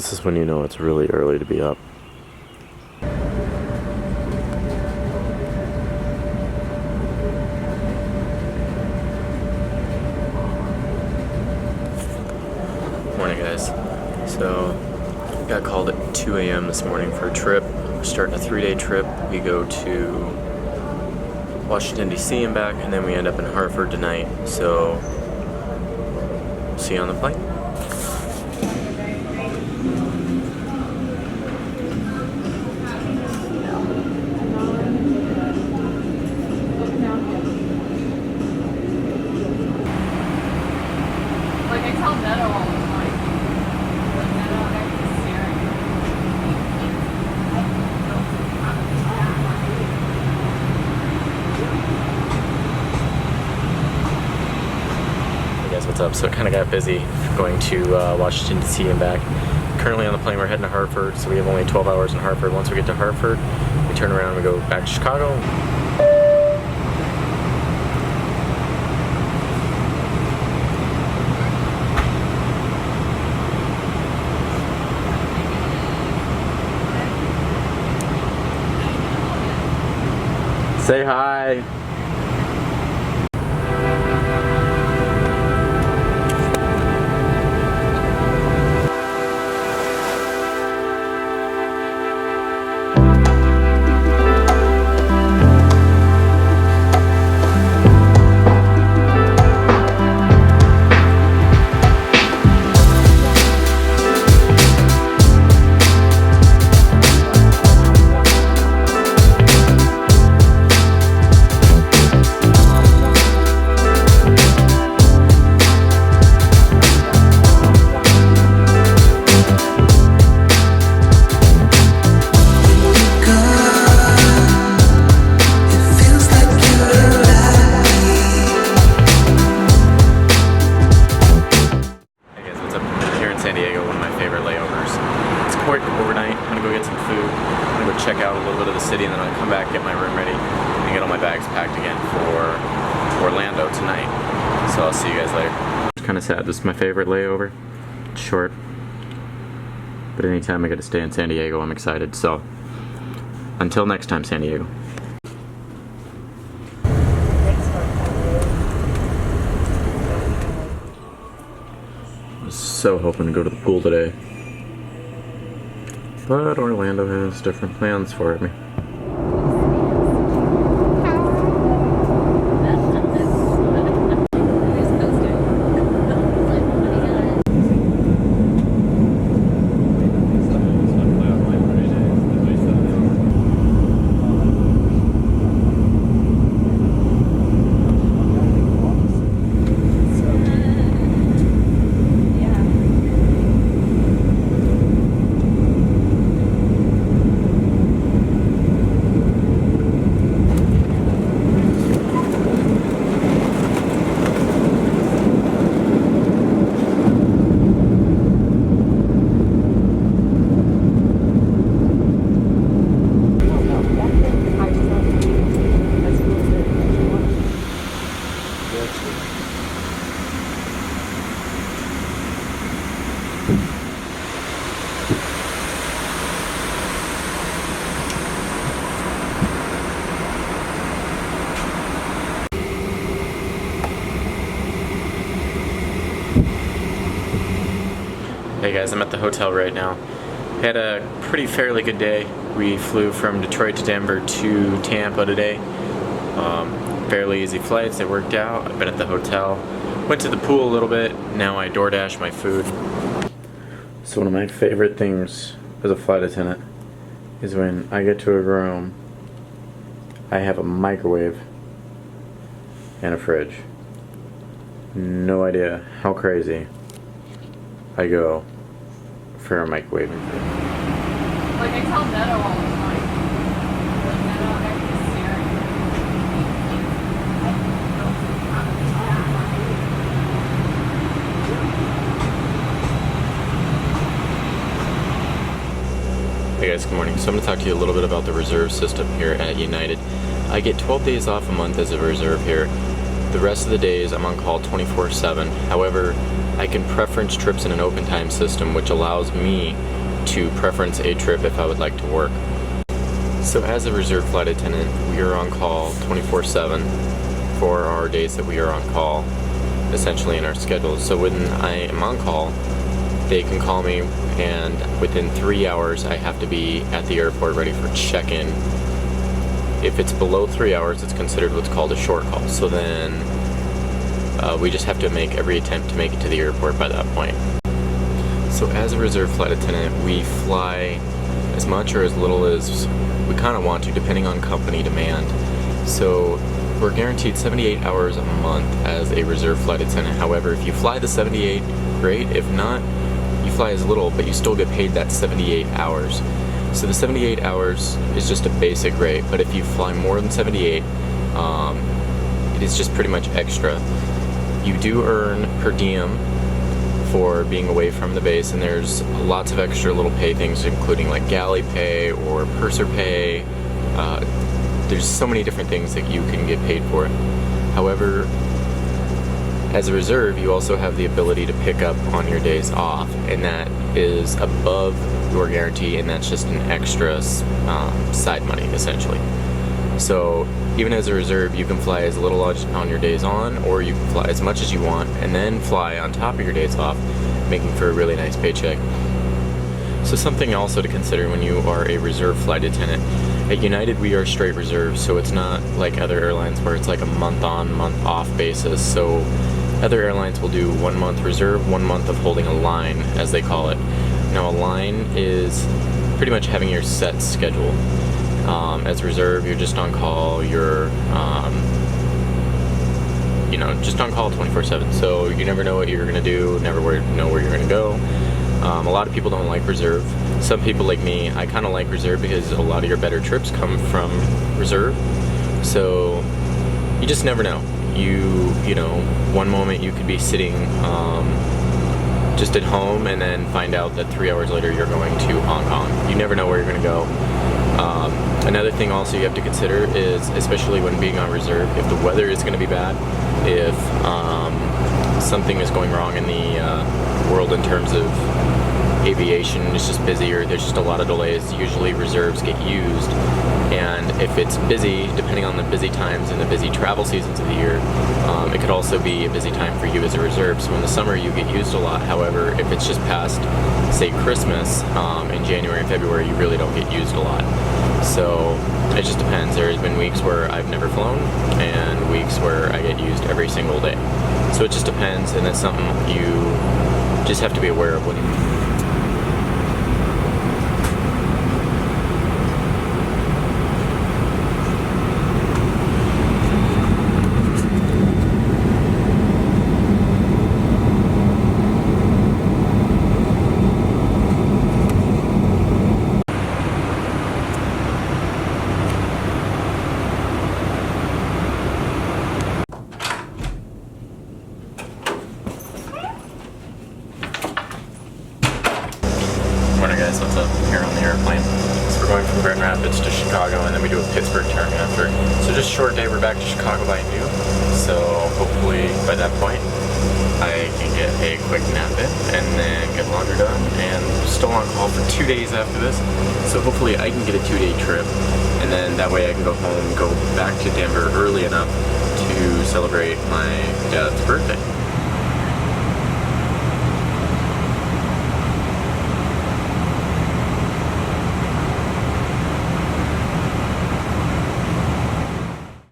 This is when you know it's really early to be up. Morning, guys. So, got called at 2 a.m. this morning for a trip. We're starting a 3-day trip. We go to Washington, D.C. and back, and then we end up in Hartford tonight. So, see you on the plane. Like I tell Neto all the time. Like Neto, I keep staring. Hey guys, what's up? So it kind of got busy going to Washington, D.C. and back. Currently on the plane, we're heading to Hartford, so we have only 12 hours in Hartford. Once we get to Hartford, we turn around and we go back to Chicago. Say hi. San Diego, one of my favorite layovers. It's quick overnight. I'm gonna go get some food. I'm gonna go check out a little bit of the city, and then I'll come back, get my room ready, and get all my bags packed again for Orlando tonight. So I'll see you guys later. It's kind of sad. This is my favorite layover. It's short, but anytime I get to stay in San Diego, I'm excited. So until next time, San Diego. So hoping to go to the pool today, but Orlando has different plans for me. Hey guys, I'm at the hotel right now. Had a pretty fairly good day. We flew from Detroit to Denver to Tampa today. Fairly easy flights, it worked out. I've been at the hotel. Went to the pool a little bit. Now I DoorDash my food. So one of my favorite things as a flight attendant is when I get to a room, I have a microwave and a fridge. No idea how crazy I go for a microwave and fridge. Like I tell Neto all the time. Like Neto, I keep staring. Hey guys, good morning. So I'm going to talk to you a little bit about the reserve system here at United. I get 12 days off a month as a reserve here. the rest of the days I'm on call 24/7. However, I can preference trips in an open time system, which allows me to preference a trip if I would like to work. So as a reserve flight attendant, we are on call 24/7 for our days that we are on call, essentially in our schedules. So when I am on call, they can call me, and within 3 hours I have to be at the airport ready for check-in. If it's below 3 hours, it's considered what's called a short call. So then we just have to make every attempt to make it to the airport by that point. So as a reserve flight attendant, we fly as much or as little as we kind of want to, depending on company demand. So we're guaranteed 78 hours a month as a reserve flight attendant. However, if you fly the 78, great. If not, you fly as little, but you still get paid that 78 hours. So the 78 hours is just a basic rate, but if you fly more than 78, it is just pretty much extra. You do earn per diem for being away from the base, and there's lots of extra little pay things, including like galley pay or purser pay. There's so many different things that you can get paid for. However, as a reserve, you also have the ability to pick up on your days off, and that is above your guarantee, and that's just an extra side money, essentially. So even as a reserve, you can fly as little on your days on, or you can fly as much as you want, and then fly on top of your days off, making for a really nice paycheck. So something also to consider when you are a reserve flight attendant. At United, we are straight reserve, so it's not like other airlines where it's like a month on, month off basis. So other airlines will do 1 month reserve, 1 month of holding a line, as they call it. Now a line is pretty much having your set schedule. As a reserve, you're just on call, you're just on call 24/7. So you never know what you're gonna do, never know where you're gonna go. A lot of people don't like reserve. Some people like me, I kind of like reserve because a lot of your better trips come from reserve. So you just never know. You know, one moment you could be sitting just at home and then find out that 3 hours later you're going to Hong Kong. You never know where you're going to go. Another thing also you have to consider is, especially when being on reserve, if the weather is going to be bad, if something is going wrong in the world in terms of aviation, it's just busier, there's just a lot of delays, usually reserves get used. And if it's busy, depending on the busy times and the busy travel seasons of the year, it could also be a busy time for you as a reserve. So in the summer you get used a lot. However, if it's just past, say, Christmas in January and February, you really don't get used a lot. So it just depends. There's been weeks where I've never flown and weeks where I get used every single day. So it just depends, and that's something you just have to be aware of when you Morning guys, what's up? I'm here on the airplane. So we're going from Grand Rapids to Chicago, and then we do a Pittsburgh turn after. So just a short day, we're back to Chicago by noon. So hopefully by that point I can get a quick nap in and then get laundry done, and still on call for 2 days after this. So hopefully I can get a 2-day trip, and then that way I can go home, go back to Denver early enough to celebrate my dad's birthday.